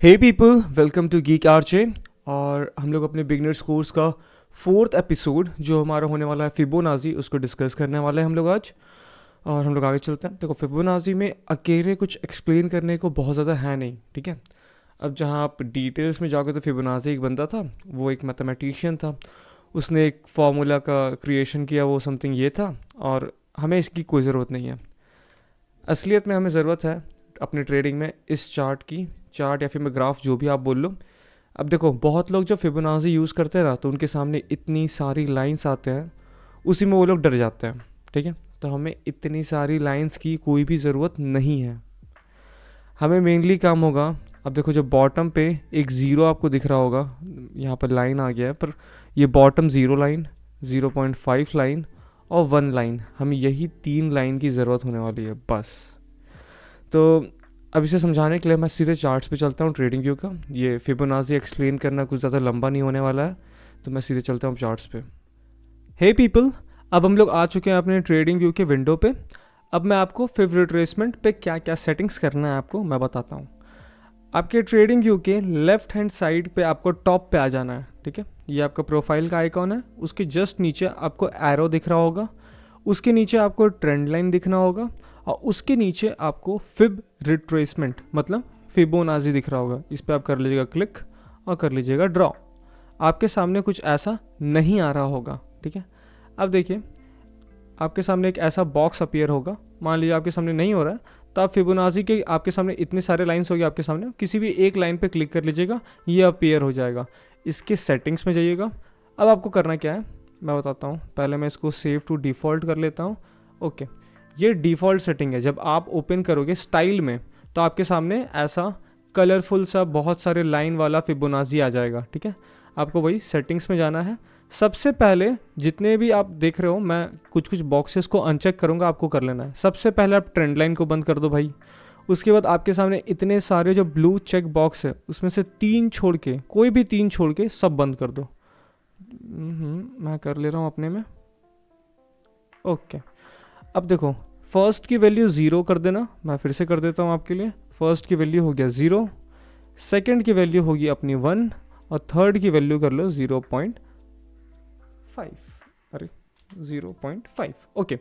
Hey people, welcome to Geek RJ. और हम लोग अपने बिगनर्स कोर्स का 4th एपिसोड जो हमारा होने वाला है फिबोनाची, उसको डिस्कस करने वाले हैं हम लोग आज। और हम लोग आगे चलते हैं। देखो, फिबोनाची में अकेले कुछ एक्सप्लेन करने को बहुत ज़्यादा है नहीं, ठीक है। अब जहाँ आप डिटेल्स में जाओगे तो फिबोनाची एक बंदा था, वो एक मैथमेटिशियन था, उसने एक फार्मूला का क्रिएशन किया, वो समथिंग ये था। और हमें इसकी कोई ज़रूरत नहीं है। असलियत में हमें ज़रूरत है अपने ट्रेडिंग में इस चार्ट या फिर मैं ग्राफ, जो भी आप बोल लो। अब देखो, बहुत लोग जब फिबोनाची यूज़ करते हैं ना, तो उनके सामने इतनी सारी लाइंस आते हैं, उसी में वो लोग डर जाते हैं, ठीक है। तो हमें इतनी सारी लाइंस की कोई भी ज़रूरत नहीं है। हमें मेनली काम होगा, अब देखो जो बॉटम पे एक ज़ीरो आपको दिख रहा होगा, यहाँ पर लाइन आ गया है, पर ये बॉटम ज़ीरो लाइन, 0.5 लाइन और 1 लाइन, हमें यही 3 लाइन की ज़रूरत होने वाली है बस। तो अब इसे समझाने के लिए मैं सीधे चार्ट्स पे चलता हूँ, ट्रेडिंग व्यू का। ये फिबोनाची एक्सप्लेन करना कुछ ज़्यादा लंबा नहीं होने वाला है, तो मैं सीधे चलता हूँ चार्ट्स पे। हे पीपल, अब हम लोग आ चुके हैं अपने ट्रेडिंग व्यू के विंडो पे। अब मैं आपको फिब रिट्रेसमेंट पे क्या क्या सेटिंग्स करना है आपको मैं बताता हूँ। आपके ट्रेडिंग व्यू के लेफ्ट हैंड साइड पे आपको टॉप पे आ जाना है, ठीक है। ये आपका प्रोफाइल का आइकॉन है, उसके जस्ट नीचे आपको एरो दिख रहा होगा, उसके नीचे आपको ट्रेंड लाइन दिखना होगा, और उसके नीचे आपको फिब रिट्रेसमेंट मतलब फिबोनाची दिख रहा होगा। इस पर आप कर लीजिएगा क्लिक और कर लीजिएगा ड्रॉ। आपके सामने कुछ ऐसा नहीं आ रहा होगा, ठीक है। अब देखिए, आपके सामने एक ऐसा बॉक्स अपीयर होगा। मान लीजिए आपके सामने नहीं हो रहा है, तो आप फिबोनाची के आपके सामने इतने सारे लाइंस होगी, आपके सामने किसी भी एक लाइन पे क्लिक कर लीजिएगा, ये अपीयर हो जाएगा। इसके सेटिंग्स में जाइएगा। अब आपको करना क्या है मैं बताता हूँ। पहले मैं इसको सेव टू डिफ़ॉल्ट कर लेता हूँ। ओके, ये डिफ़ॉल्ट सेटिंग है। जब आप ओपन करोगे स्टाइल में, तो आपके सामने ऐसा कलरफुल सा बहुत सारे लाइन वाला फिबोनाची आ जाएगा, ठीक है। आपको वही सेटिंग्स में जाना है। सबसे पहले जितने भी आप देख रहे हो, मैं कुछ कुछ बॉक्सेस को अनचेक करूँगा, आपको कर लेना है। सबसे पहले आप ट्रेंड लाइन को बंद कर दो भाई। उसके बाद आपके सामने इतने सारे जो ब्लू चेक बॉक्स है, उसमें से 3 छोड़ के, कोई भी 3 छोड़ के सब बंद कर दो। मैं कर ले रहा हूँ अपने में। ओके, अब देखो, फर्स्ट की वैल्यू 0 कर देना। मैं फिर से कर देता हूँ आपके लिए। फर्स्ट की वैल्यू हो गया 0, सेकंड की वैल्यू होगी अपनी 1, और थर्ड की वैल्यू कर लो 0.5। अरे 0.5। ओके,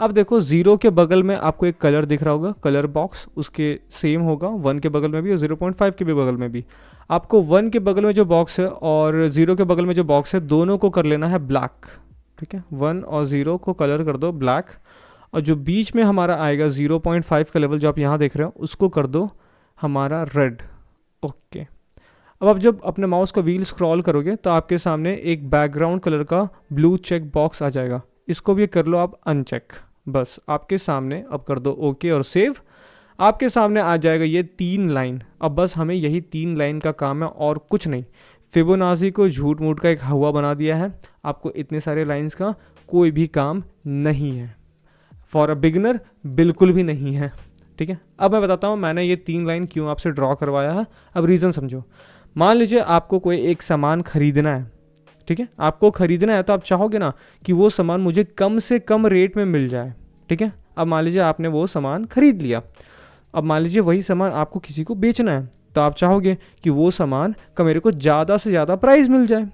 अब देखो 0 के बगल में आपको एक कलर दिख रहा होगा, कलर बॉक्स, उसके सेम होगा 1 के बगल में भी और 0.5 के भी बगल में भी। आपको 1 के बगल में जो बॉक्स है और 0 के बगल में जो बॉक्स है, दोनों को कर लेना है ब्लैक, ठीक है। 1 और 0 को कलर कर दो ब्लैक, और जो बीच में हमारा आएगा 0.5 का लेवल जो आप यहाँ देख रहे हो, उसको कर दो हमारा रेड। ओके, अब आप जब अपने माउस का व्हील स्क्रॉल करोगे, तो आपके सामने एक बैकग्राउंड कलर का ब्लू चेक बॉक्स आ जाएगा। इसको भी कर लो आप अनचेक। बस आपके सामने अब कर दो ओके और सेव। आपके सामने आ जाएगा ये 3 लाइन। अब बस हमें यही 3 लाइन का काम है और कुछ नहीं। फिबोनाची को झूठ मूठ का एक हवा बना दिया है। आपको इतने सारे लाइंस का कोई भी काम नहीं है। फॉर अ बिगनर बिल्कुल भी नहीं है, ठीक है। अब मैं बताता हूँ मैंने ये 3 लाइन क्यों आपसे ड्रॉ करवाया है। अब रीज़न समझो। मान लीजिए आपको कोई एक सामान खरीदना है, ठीक है। आपको खरीदना है तो आप चाहोगे ना कि वो सामान मुझे कम से कम रेट में मिल जाए, ठीक है। अब मान लीजिए आपने वो सामान खरीद लिया। अब मान लीजिए वही सामान आपको किसी को बेचना है, तो आप चाहोगे कि वो सामान का मेरे को ज़्यादा से ज़्यादा प्राइस मिल जाए।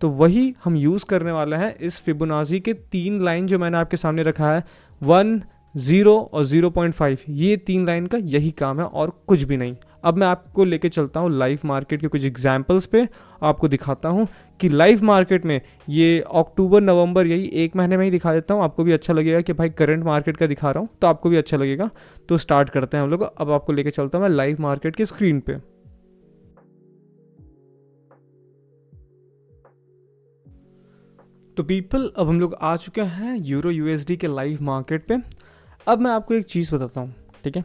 तो वही हम यूज़ करने वाला है इस फिबोनाची के 3 लाइन जो मैंने आपके सामने रखा है, 1, 0 और 0.5। ये 3 लाइन का यही काम है और कुछ भी नहीं। अब मैं आपको लेके चलता हूँ लाइव मार्केट के कुछ एग्जाम्पल्स पे, आपको दिखाता हूँ कि लाइव मार्केट में ये अक्टूबर नवंबर, यही 1 महीने में ही दिखा देता हूँ। आपको भी अच्छा लगेगा कि भाई करंट मार्केट का दिखा रहा हूँ, तो आपको भी अच्छा लगेगा। तो स्टार्ट करते हैं हम लोग। अब आपको लेके चलता हूँ मैं लाइव मार्केट की स्क्रीन पे। तो पीपल, अब हम लोग आ चुके हैं यूरो यूएसडी के लाइव मार्केट पे। अब मैं आपको एक चीज़ बताता हूँ, ठीक है।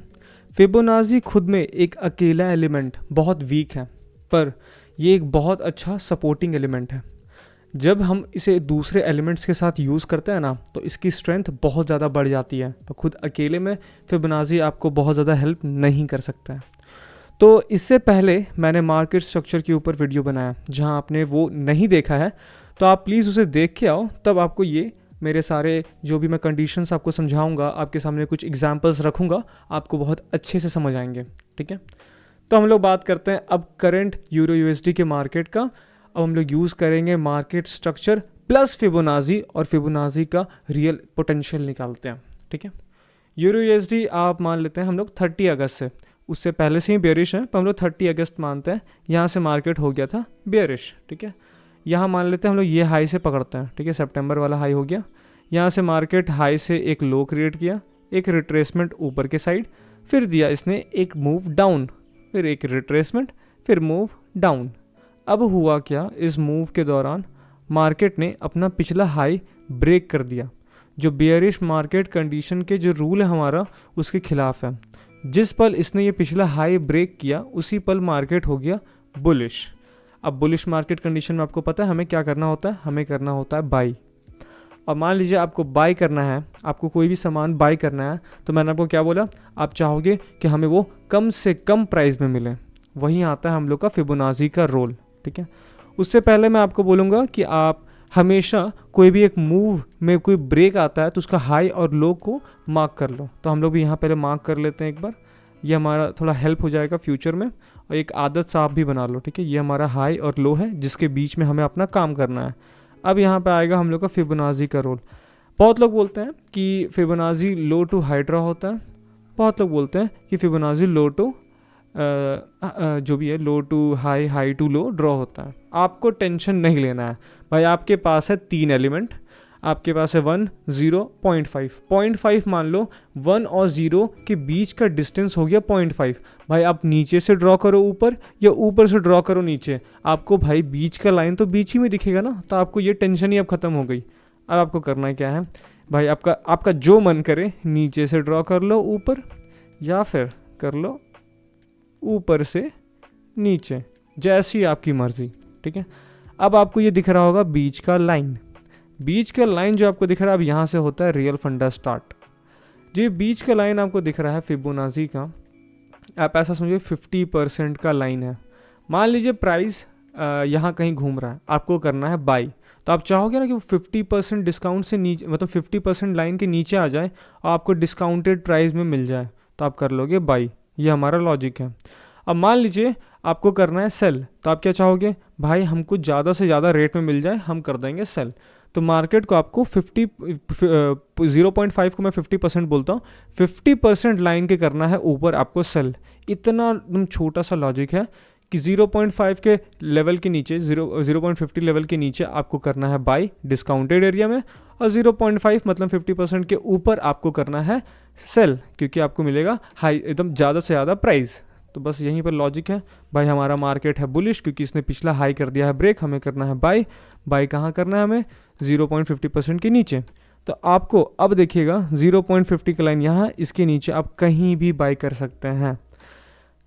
फिबोनाची खुद में एक अकेला एलिमेंट बहुत वीक है, पर ये एक बहुत अच्छा सपोर्टिंग एलिमेंट है। जब हम इसे दूसरे एलिमेंट्स के साथ यूज़ करते हैं ना, तो इसकी स्ट्रेंथ बहुत ज़्यादा बढ़ जाती है। तो खुद अकेले में फिबोनाची आपको बहुत ज़्यादा हेल्प नहीं कर सकता है। तो इससे पहले मैंने मार्केट स्ट्रक्चर के ऊपर वीडियो बनाया, जहां आपने वो नहीं देखा है तो आप प्लीज़ उसे देख के आओ, तब आपको ये मेरे सारे जो भी मैं कंडीशंस आपको समझाऊंगा, आपके सामने कुछ एग्जांपल्स रखूंगा, आपको बहुत अच्छे से समझ आएंगे, ठीक है। तो हम लोग बात करते हैं अब करंट यूरो यूएसडी के मार्केट का। अब हम लोग यूज़ करेंगे मार्केट स्ट्रक्चर प्लस फिबोनाची और फिबोनाची का रियल पोटेंशियल निकालते हैं। ठीक है, यूरो यूएसडी आप मान लेते हैं हम लोग 30 अगस्त से, उससे पहले से ही बेयरिश है पर हम लोग 30 अगस्त मानते हैं, यहाँ से मार्केट हो गया था बेयरिश। ठीक है, यहाँ मान लेते हैं हम लोग ये हाई से पकड़ते हैं। ठीक है, सितंबर वाला हाई हो गया, यहाँ से मार्केट हाई से एक लो क्रिएट किया, एक रिट्रेसमेंट ऊपर के साइड, फिर दिया इसने एक मूव डाउन, फिर एक रिट्रेसमेंट, फिर मूव डाउन। अब हुआ क्या, इस मूव के दौरान मार्केट ने अपना पिछला हाई ब्रेक कर दिया, जो बेयरिश मार्केट कंडीशन के जो रूल है हमारा उसके खिलाफ है। जिस पल इसने ये पिछला हाई ब्रेक किया उसी पल मार्केट हो गया बुलिश। अब बुलिश मार्केट कंडीशन में आपको पता है हमें क्या करना होता है, हमें करना होता है बाई। और मान लीजिए आपको बाई करना है, आपको कोई भी सामान बाई करना है, तो मैंने आपको क्या बोला, आप चाहोगे कि हमें वो कम से कम प्राइस में मिले, वहीं आता है हम लोग का फिबोनाची का रोल। ठीक है, उससे पहले मैं आपको बोलूँगा कि आप हमेशा कोई भी एक मूव में कोई ब्रेक आता है तो उसका हाई और लो को मार्क कर लो। तो हम लोग भी यहाँ पहले मार्क कर लेते हैं एक बार, ये हमारा थोड़ा हेल्प हो जाएगा फ्यूचर में। और एक आदत सा आप भी बना लो। ठीक है, ये हमारा हाई और लो है जिसके बीच में हमें अपना काम करना है। अब यहाँ पे आएगा हम लोग का फिबोनाची का रोल। बहुत लोग बोलते हैं कि Fibonacci low to high draw होता है, बहुत लोग बोलते हैं कि फिबोनाची लो टू जो भी है low to high, high to low draw होता है। आपको टेंशन नहीं लेना है भाई, आपके पास है 3 एलिमेंट, आपके पास है 1, 0, 0.5 मान लो 1 और 0 के बीच का डिस्टेंस हो गया 0.5। भाई आप नीचे से ड्रॉ करो ऊपर या ऊपर से ड्रॉ करो नीचे, आपको भाई बीच का लाइन तो बीच ही में दिखेगा ना, तो आपको ये टेंशन ही अब ख़त्म हो गई। अब आपको करना क्या है भाई, आपका जो मन करे नीचे से ड्रॉ कर लो ऊपर, या फिर कर लो ऊपर से नीचे, जैसी आपकी मर्ज़ी। ठीक है, अब आपको ये दिख रहा होगा बीच का लाइन, बीच का लाइन जो आपको दिख रहा है अब यहाँ से होता है रियल फंडा स्टार्ट। जो बीच का लाइन आपको दिख रहा है फिबोनाची का, आप ऐसा समझिए 50% का लाइन है। मान लीजिए प्राइस यहाँ कहीं घूम रहा है, आपको करना है बाई, तो आप चाहोगे ना कि वो 50% डिस्काउंट से नीचे, मतलब 50% लाइन के नीचे आ जाए और आपको डिस्काउंटेड प्राइस में मिल जाए, तो आप कर लोगे बाई। ये हमारा लॉजिक है। अब मान लीजिए आपको करना है सेल, तो आप क्या चाहोगे, भाई हमको ज़्यादा से ज़्यादा रेट में मिल जाए, हम कर देंगे सेल। तो मार्केट को आपको 0.5 को मैं 50% बोलता हूँ, 50% लाइन के करना है ऊपर आपको सेल। इतना एकदम छोटा सा लॉजिक है कि 0.5 के लेवल के नीचे 0.50 लेवल के नीचे आपको करना है बाई डिस्काउंटेड एरिया में, और 0.5 मतलब 50% के ऊपर आपको करना है सेल, क्योंकि आपको मिलेगा हाई एकदम ज़्यादा से ज़्यादा प्राइस। तो बस यहीं पर लॉजिक है भाई, हमारा मार्केट है बुलिश क्योंकि इसने पिछला हाई कर दिया है ब्रेक, हमें करना है बाई। बाई कहाँ करना है हमें, 0.50% के नीचे। तो आपको अब देखिएगा 0.50 का लाइन यहाँ, इसके नीचे आप कहीं भी बाई कर सकते हैं,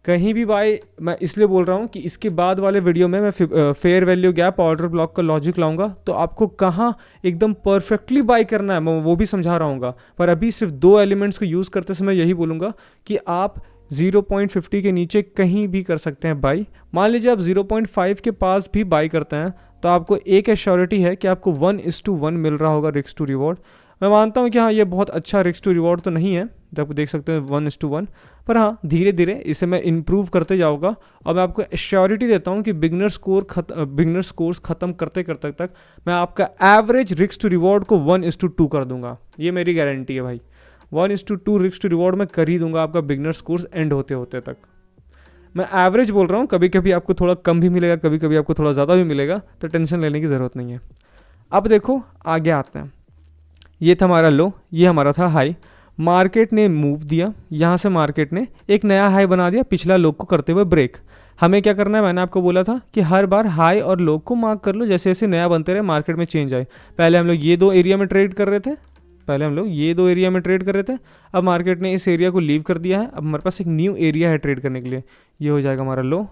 कहीं भी बाई। मैं इसलिए बोल रहा हूँ कि इसके बाद वाले वीडियो में मैं fair value gap order block का लॉजिक लाऊंगा, तो आपको कहाँ एकदम परफेक्टली बाई करना है मैं वो भी समझा रहा हूँ। पर अभी सिर्फ 2 एलिमेंट्स को यूज़ करते समय यही बोलूँगा कि आप 0.50 के नीचे कहीं भी कर सकते हैं बाई। मान लीजिए आप 0.5 के पास भी बाई करते हैं तो आपको एक एश्योरिटी है कि आपको 1:1 मिल रहा होगा रिस्क टू रिवॉर्ड। मैं मानता हूँ कि हाँ ये बहुत अच्छा रिस्क टू रिवॉर्ड तो नहीं है, तो आप देख सकते हैं 1:1, पर हाँ धीरे धीरे इसे मैं इम्प्रूव करते जाऊँगा। और मैं आपको एश्योरिटी देता हूँ कि बिगनर स्कोर्स ख़त्म करते करते तक मैं आपका एवरेज रिस्क टू रिवॉर्ड को 1:2 कर दूंगा। ये मेरी गारंटी है भाई, 1:2 रिस्क टू रिवॉर्ड मैं कर ही दूंगा आपका बिगनर स्कोर्स एंड होते होते तक। मैं एवरेज बोल रहा हूँ, कभी कभी आपको थोड़ा कम भी मिलेगा, कभी कभी आपको थोड़ा ज़्यादा भी मिलेगा, तो टेंशन लेने की ज़रूरत नहीं है। अब देखो आगे आते हैं, ये था हमारा लो, ये हमारा था हाई। मार्केट ने मूव दिया, यहाँ से मार्केट ने एक नया हाई बना दिया पिछला लो को करते हुए ब्रेक। हमें क्या करना है, मैंने आपको बोला था कि हर बार हाई और लो को मार्क कर लो, जैसे जैसे नया बनते रहे मार्केट में चेंज आए। पहले हम लोग ये 2 एरिया में ट्रेड कर रहे थे, अब मार्केट ने इस एरिया को लीव कर दिया है। अब हमारे पास एक न्यू एरिया है ट्रेड करने के लिए, ये हो जाएगा हमारा लो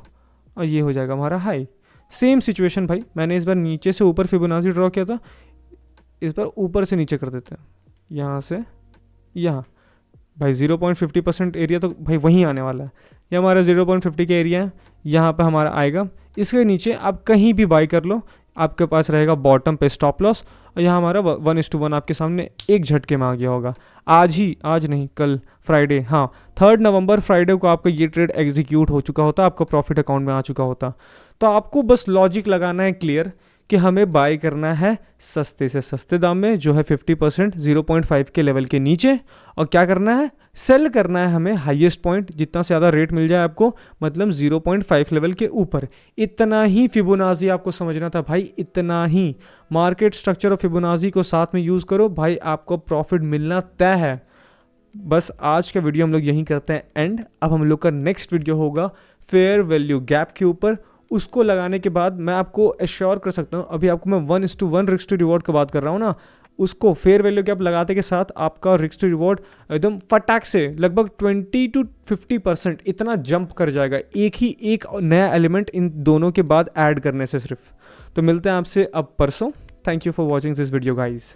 और ये हो जाएगा हमारा हाई। सेम सिचुएशन भाई, मैंने इस बार नीचे से ऊपर फिबोनाची ड्रॉ किया था, इस बार ऊपर से नीचे कर देते हैं, यहाँ से यहाँ। भाई 0.50% एरिया तो भाई वहीं आने वाला है, ये हमारा 0.50 का एरिया है, यहाँ पे हमारा आएगा। इसके नीचे आप कहीं भी बाई कर लो, आपके पास रहेगा बॉटम पे स्टॉप लॉस और यहाँ हमारा 1:1 आपके सामने एक झटके में आ गया होगा। आज नहीं, कल फ्राइडे, हाँ 3 नवंबर फ्राइडे को आपका ये ट्रेड एग्जीक्यूट हो चुका होता, आपका प्रॉफिट अकाउंट में आ चुका होता। तो आपको बस लॉजिक लगाना है क्लियर कि हमें बाय करना है सस्ते से सस्ते दाम में, जो है 50% 0.5 के लेवल के नीचे, और क्या करना है, सेल करना है हमें हाईएस्ट पॉइंट, जितना से ज़्यादा रेट मिल जाए आपको, मतलब 0.5 लेवल के ऊपर। इतना ही फिबोनाची आपको समझना था भाई, इतना ही। मार्केट स्ट्रक्चर और फिबोनाची को साथ में यूज़ करो भाई, आपको प्रॉफिट मिलना तय है। बस आज का वीडियो हम लोग यहीं करते हैं एंड। अब हम लोग का नेक्स्ट वीडियो होगा फेयर वैल्यू गैप के ऊपर। उसको लगाने के बाद मैं आपको एश्योर कर सकता हूँ, अभी आपको मैं 1:1 रिस्क टू रिवॉर्ड की बात कर रहा हूँ ना, उसको फेयर वैल्यू गैप लगाते के साथ आपका रिस्क टू रिवॉर्ड एकदम फटाक से लगभग 20 to 50% इतना जंप कर जाएगा, एक नया एलिमेंट इन दोनों के बाद ऐड करने से सिर्फ। तो मिलते हैं आपसे अब परसों। Thank you for watching this video guys.